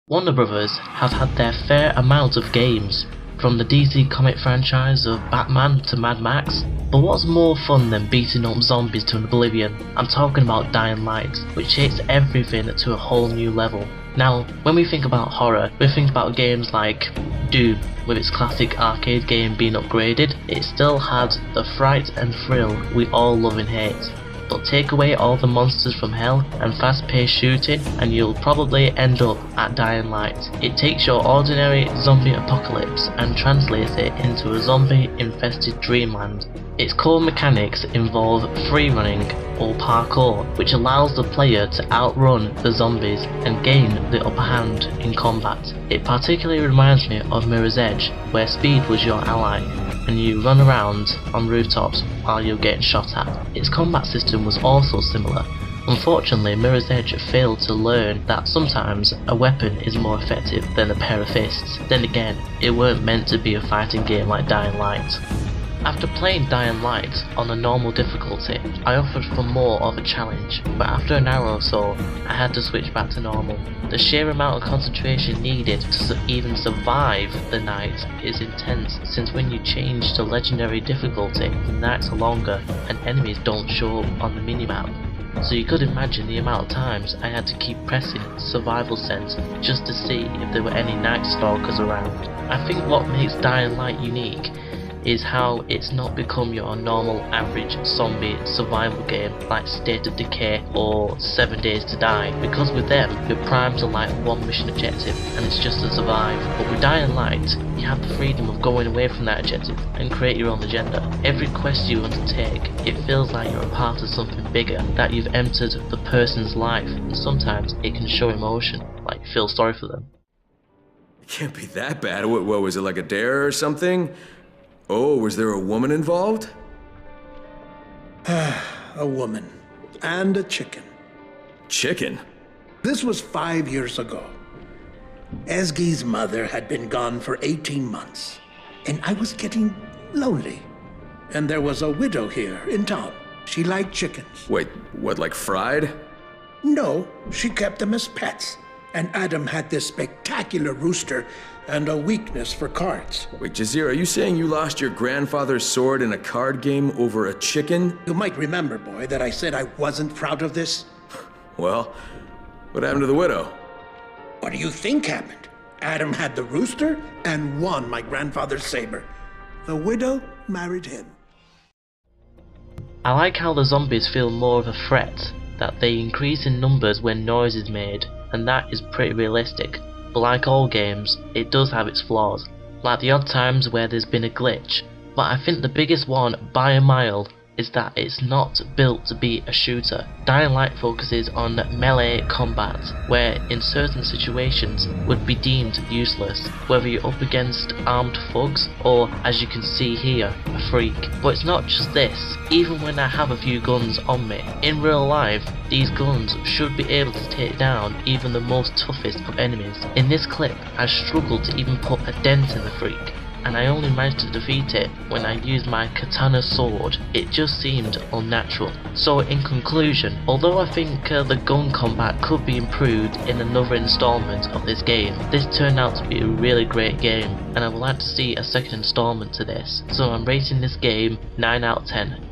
Warner Brothers have had their fair amount of games, from the DC comic franchise of Batman to Mad Max, but what's more fun than beating up zombies to oblivion? I'm talking about Dying Light, which takes everything to a whole new level. Now, when we think about horror, we think about games like Doom, with its classic arcade game being upgraded. It still had the fright and thrill we all love and hate. But take away all the monsters from hell and fast-paced shooting and you'll probably end up at Dying Light. It takes your ordinary zombie apocalypse and translates it into a zombie-infested dreamland. Its core mechanics involve free-running or parkour, which allows the player to outrun the zombies and gain the upper hand in combat. It particularly reminds me of Mirror's Edge, where speed was your ally and you run around on rooftops while you're getting shot at. Its combat system was also similar. Unfortunately, Mirror's Edge failed to learn that sometimes a weapon is more effective than a pair of fists. Then again, it weren't meant to be a fighting game like Dying Light. After playing Dying Light on a normal difficulty, I offered for more of a challenge, but after an hour or so, I had to switch back to normal. The sheer amount of concentration needed to even survive the night is intense, since when you change to legendary difficulty, the nights are longer and enemies don't show up on the minimap. So you could imagine the amount of times I had to keep pressing survival sense just to see if there were any night stalkers around. I think what makes Dying Light unique is how it's not become your normal average zombie survival game like State of Decay or 7 Days to Die, because with them you're primed to like one mission objective and it's just to survive. But with Dying Light you have the freedom of going away from that objective and create your own agenda. Every quest you undertake, it feels like you're a part of something bigger, that you've entered the person's life, and sometimes it can show emotion, like you feel sorry for them. It can't be that bad. What was it, like a dare or something? Oh, was there a woman involved? A woman. And a chicken. Chicken? This was 5 years ago. Esgy's mother had been gone for 18 months, and I was getting lonely. And there was a widow here in town. She liked chickens. Wait, what, like fried? No, she kept them as pets. And Adam had this spectacular rooster and a weakness for cards. Wait, Jazir, are you saying you lost your grandfather's sword in a card game over a chicken? You might remember, boy, that I said I wasn't proud of this. Well, what happened to the widow? What do you think happened? Adam had the rooster and won my grandfather's saber. The widow married him. I like how the zombies feel more of a threat, that they increase in numbers when noise is made, and that is pretty realistic. But like all games, it does have its flaws, like the odd times where there's been a glitch, but I think the biggest one by a mile is that it's not built to be a shooter. Dying Light focuses on melee combat, where in certain situations would be deemed useless, whether you're up against armed thugs or, as you can see here, a freak. But it's not just this. Even when I have a few guns on me, in real life these guns should be able to take down even the most toughest of enemies. In this clip I struggled to even put a dent in the freak, and I only managed to defeat it when I used my katana sword. It just seemed unnatural. So in conclusion, although I think the gun combat could be improved in another installment of this game, this turned out to be a really great game and I would like to see a second installment to this. So I'm rating this game 9 out of 10.